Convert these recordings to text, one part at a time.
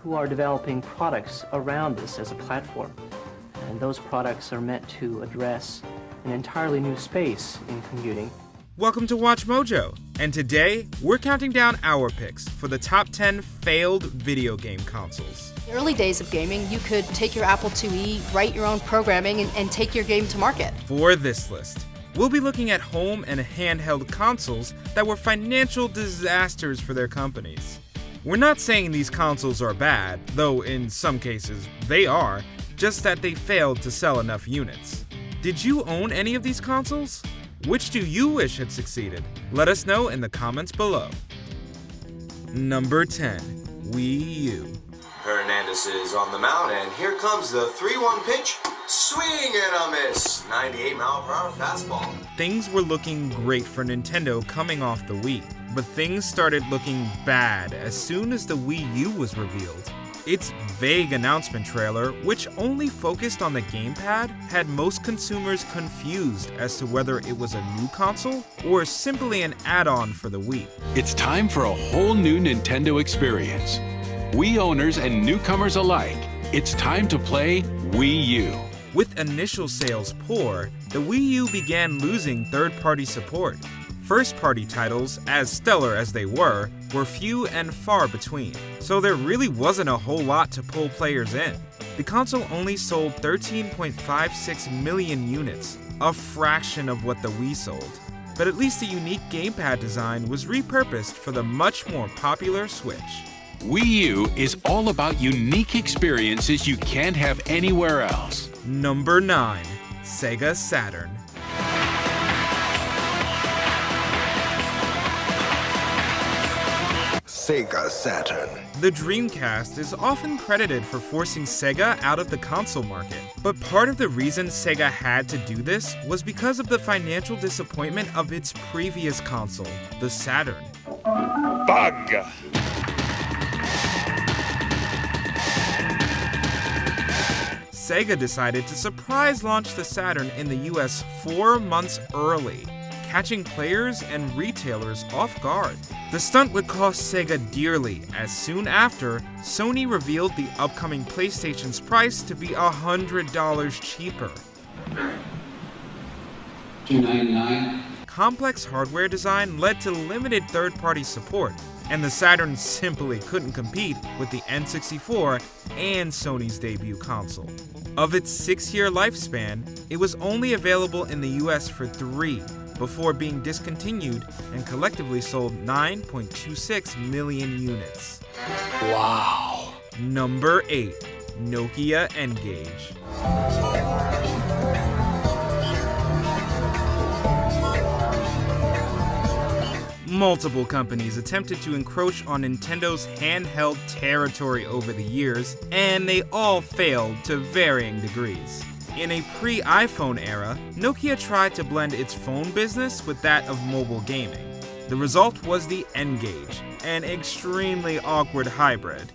who are developing products around this as a platform. And those products are meant to address an entirely new space in computing. Welcome to WatchMojo, and today we're counting down our picks for the top 10 failed video game consoles. In the early days of gaming, you could take your Apple IIe, write your own programming, and take your game to market. For this list, we'll be looking at home and handheld consoles that were financial disasters for their companies. We're not saying these consoles are bad, though in some cases they are, just that they failed to sell enough units. Did you own any of these consoles? Which do you wish had succeeded? Let us know in the comments below. Number 10, Wii U. Hernandez is on the mound, and here comes the 3-1 pitch. Swing and a miss. 98-mile-per-hour fastball. Things were looking great for Nintendo coming off the Wii, but things started looking bad as soon as the Wii U was revealed. Its vague announcement trailer, which only focused on the gamepad, had most consumers confused as to whether it was a new console or simply an add-on for the Wii. It's time for a whole new Nintendo experience. Wii owners and newcomers alike, it's time to play Wii U. With initial sales poor, the Wii U began losing third-party support. First-party titles, as stellar as they were few and far between, so there really wasn't a whole lot to pull players in. The console only sold 13.56 million units, a fraction of what the Wii sold. But at least the unique gamepad design was repurposed for the much more popular Switch. Wii U is all about unique experiences you can't have anywhere else. Number 9, Sega Saturn. Sega Saturn. The Dreamcast is often credited for forcing Sega out of the console market, but part of the reason Sega had to do this was because of the financial disappointment of its previous console, the Saturn. Bug! Sega decided to surprise launch the Saturn in the US 4 months early, catching players and retailers off guard. The stunt would cost Sega dearly, as soon after, Sony revealed the upcoming PlayStation's price to be $100 cheaper. $299. Complex hardware design led to limited third-party support, and the Saturn simply couldn't compete with the N64 and Sony's debut console. Of its 6-year lifespan, it was only available in the US for 3, before being discontinued and collectively sold 9.26 million units. Wow! Number 8, Nokia n-gage. Multiple companies attempted to encroach on Nintendo's handheld territory over the years, and they all failed to varying degrees. In a pre-iPhone era, Nokia tried to blend its phone business with that of mobile gaming. The result was the n-gage, an extremely awkward hybrid.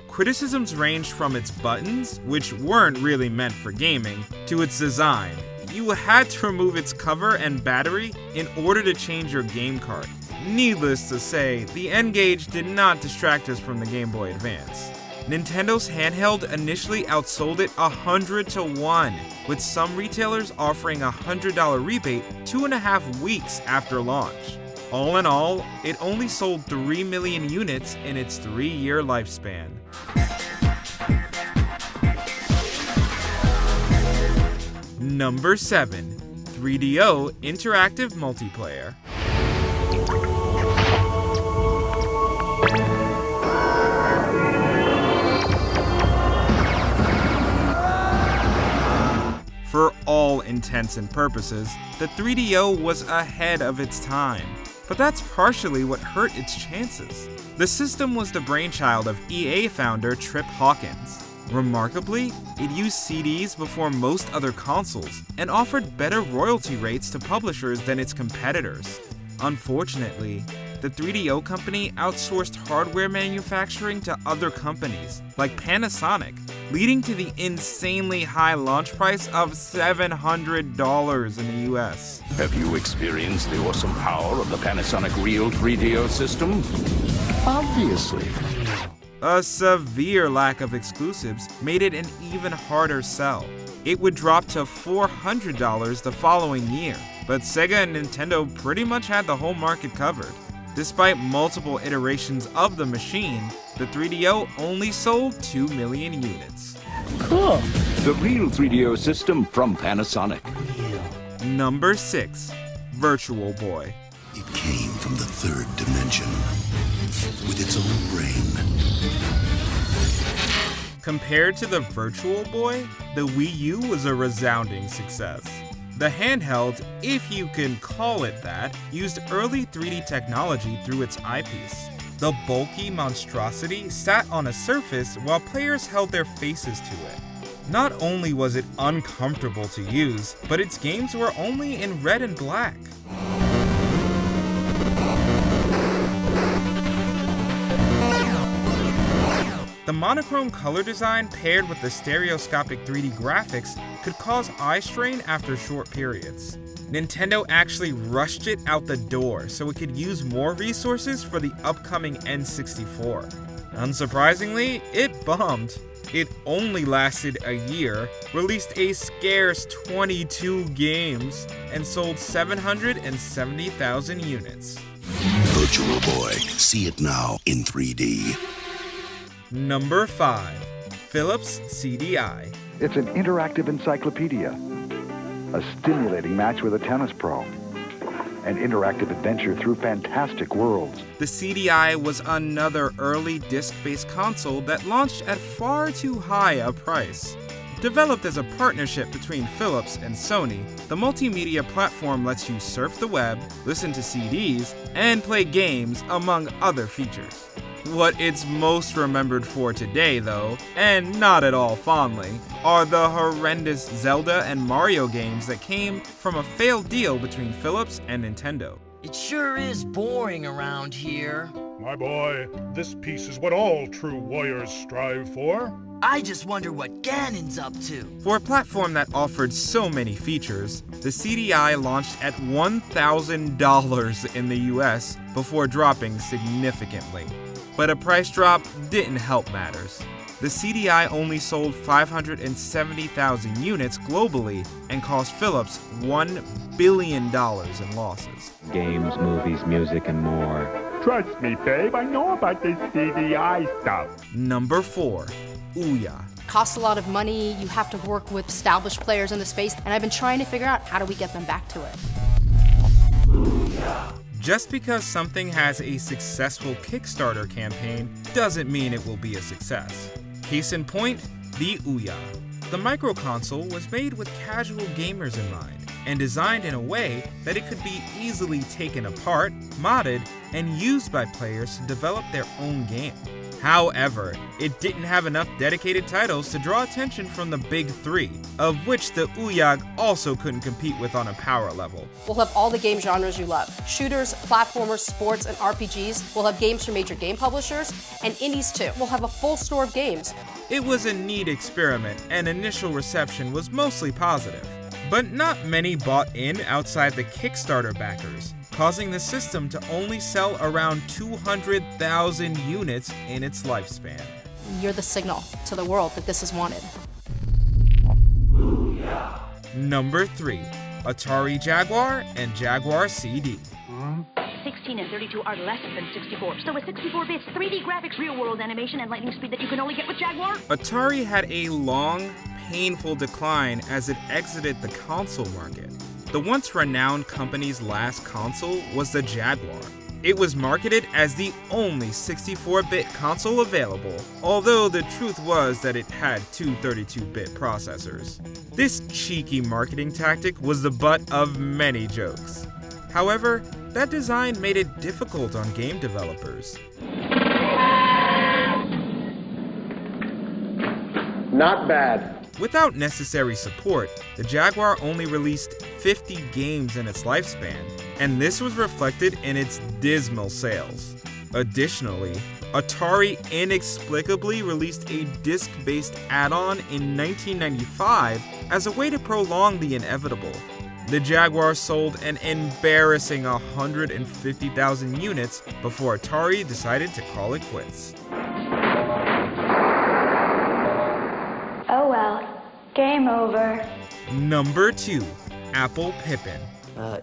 Criticisms ranged from its buttons, which weren't really meant for gaming, to its design. You had to remove its cover and battery in order to change your game cart. Needless to say, the n-gage did not distract us from the Game Boy Advance. Nintendo's handheld initially outsold it 100-1, with some retailers offering a $100 rebate 2.5 weeks after launch. All in all, it only sold 3 million units in its 3-year lifespan. Number 7, 3DO Interactive Multiplayer. For all intents and purposes, the 3DO was ahead of its time, but that's partially what hurt its chances. The system was the brainchild of EA founder Trip Hawkins. Remarkably, it used CDs before most other consoles and offered better royalty rates to publishers than its competitors. Unfortunately, the 3DO company outsourced hardware manufacturing to other companies, like Panasonic, leading to the insanely high launch price of $700 in the US. Have you experienced the awesome power of the Panasonic Real 3DO system? Obviously. A severe lack of exclusives made it an even harder sell. It would drop to $400 the following year, but Sega and Nintendo pretty much had the whole market covered. Despite multiple iterations of the machine, the 3DO only sold 2 million units. Cool. The Real 3DO system from Panasonic. Number 6. Virtual Boy. It came from the third dimension with its own brain. Compared to the Virtual Boy, the Wii U was a resounding success. The handheld, if you can call it that, used early 3D technology through its eyepiece. The bulky monstrosity sat on a surface while players held their faces to it. Not only was it uncomfortable to use, but its games were only in red and black. The monochrome color design paired with the stereoscopic 3D graphics could cause eye strain after short periods. Nintendo actually rushed it out the door so it could use more resources for the upcoming N64. Unsurprisingly, it bombed. It only lasted a year, released a scarce 22 games, and sold 770,000 units. Virtual Boy, see it now in 3D. Number 5. Philips CDI. It's an interactive encyclopedia, a stimulating match with a tennis pro, an interactive adventure through fantastic worlds. The CDI was another early disc-based console that launched at far too high a price. Developed as a partnership between Philips and Sony, the multimedia platform lets you surf the web, listen to CDs, and play games, among other features. What it's most remembered for today, though, and not at all fondly, are the horrendous Zelda and Mario games that came from a failed deal between Philips and Nintendo. It sure is boring around here. My boy, this piece is what all true warriors strive for. I just wonder what Ganon's up to. For a platform that offered so many features, the CDI launched at $1,000 in the US before dropping significantly. But a price drop didn't help matters. The CDI only sold 570,000 units globally and cost Philips $1 billion in losses. Games, movies, music, and more. Trust me, babe, I know about this CDI stuff. Number 4. Ouya. Costs a lot of money, you have to work with established players in the space, and I've been trying to figure out how do we get them back to it. Ouya. Just because something has a successful Kickstarter campaign doesn't mean it will be a success. Case in point, the Ouya. The microconsole was made with casual gamers in mind and designed in a way that it could be easily taken apart, modded, and used by players to develop their own game. However, it didn't have enough dedicated titles to draw attention from the big three, of which the Ouya also couldn't compete with on a power level. We'll have all the game genres you love. Shooters, platformers, sports, and RPGs. We'll have games from major game publishers, and indies too. We'll have a full store of games. It was a neat experiment, and initial reception was mostly positive. But not many bought in outside the Kickstarter backers, causing the system to only sell around 200,000 units in its lifespan. You're the signal to the world that this is wanted. Number 3. Atari Jaguar and Jaguar CD. 16 and 32 are less than 64. So with 64 bits, 3D graphics, real-world animation, and lightning speed that you can only get with Jaguar? Atari had a long, painful decline as it exited the console market. The once renowned company's last console was the Jaguar. It was marketed as the only 64-bit console available, although the truth was that it had two 32-bit processors. This cheeky marketing tactic was the butt of many jokes. However, that design made it difficult on game developers. Not bad. Without necessary support, the Jaguar only released 50 games in its lifespan, and this was reflected in its dismal sales. Additionally, Atari inexplicably released a disc-based add-on in 1995 as a way to prolong the inevitable. The Jaguar sold an embarrassing 150,000 units before Atari decided to call it quits. Oh well, game over. Number 2. Apple Pippin.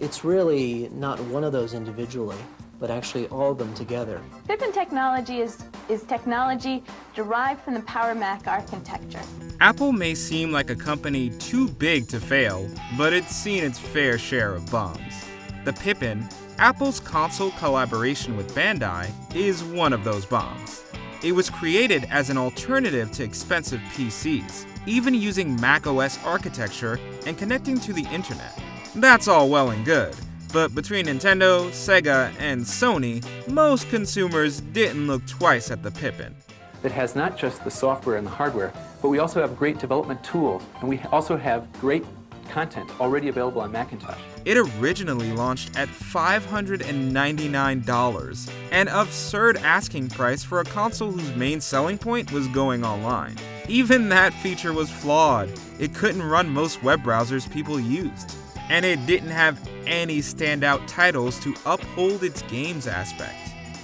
It's really not one of those individually, but actually all of them together. Pippin technology is technology derived from the Power Mac architecture. Apple may seem like a company too big to fail, but it's seen its fair share of bombs. The Pippin, Apple's console collaboration with Bandai, is one of those bombs. It was created as an alternative to expensive PCs, even using macOS architecture and connecting to the internet. That's all well and good, but between Nintendo, Sega, and Sony, most consumers didn't look twice at the Pippin. That has not just the software and the hardware, but we also have great development tools, and we also have great content already available on Macintosh. It originally launched at $599, an absurd asking price for a console whose main selling point was going online. Even that feature was flawed. It couldn't run most web browsers people used, and it didn't have any standout titles to uphold its games aspect.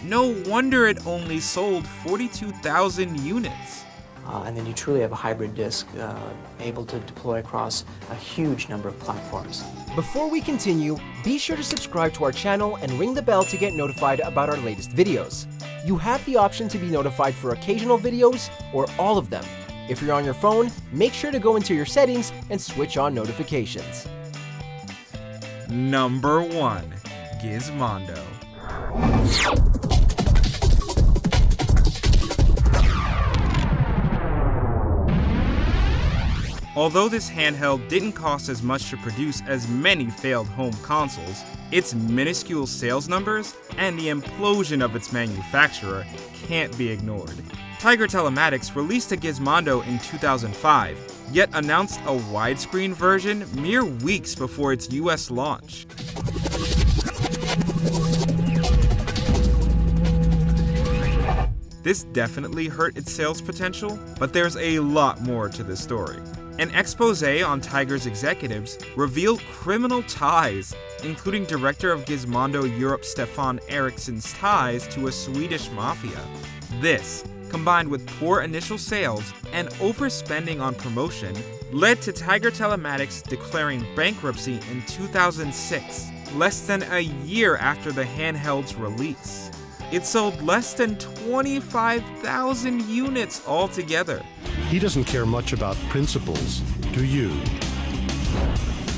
No wonder it only sold 42,000 units. And then you truly have a hybrid disk able to deploy across a huge number of platforms. Before we continue, be sure to subscribe to our channel and ring the bell to get notified about our latest videos. You have the option to be notified for occasional videos or all of them. If you're on your phone, make sure to go into your settings and switch on notifications. Number 1. Gizmondo. Although this handheld didn't cost as much to produce as many failed home consoles, its minuscule sales numbers and the implosion of its manufacturer can't be ignored. Tiger Telematics released a Gizmondo in 2005, yet announced a widescreen version mere weeks before its US launch. This definitely hurt its sales potential, but there's a lot more to this story. An expose on Tiger's executives revealed criminal ties, including director of Gizmondo Europe Stefan Eriksson's ties to a Swedish mafia. This, combined with poor initial sales and overspending on promotion, led to Tiger Telematics declaring bankruptcy in 2006, less than a year after the handheld's release. It sold less than 25,000 units altogether. He doesn't care much about principles, do you?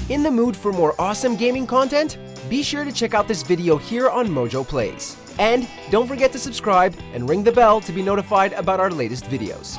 In the mood for more awesome gaming content? Be sure to check out this video here on Mojo Plays. And don't forget to subscribe and ring the bell to be notified about our latest videos.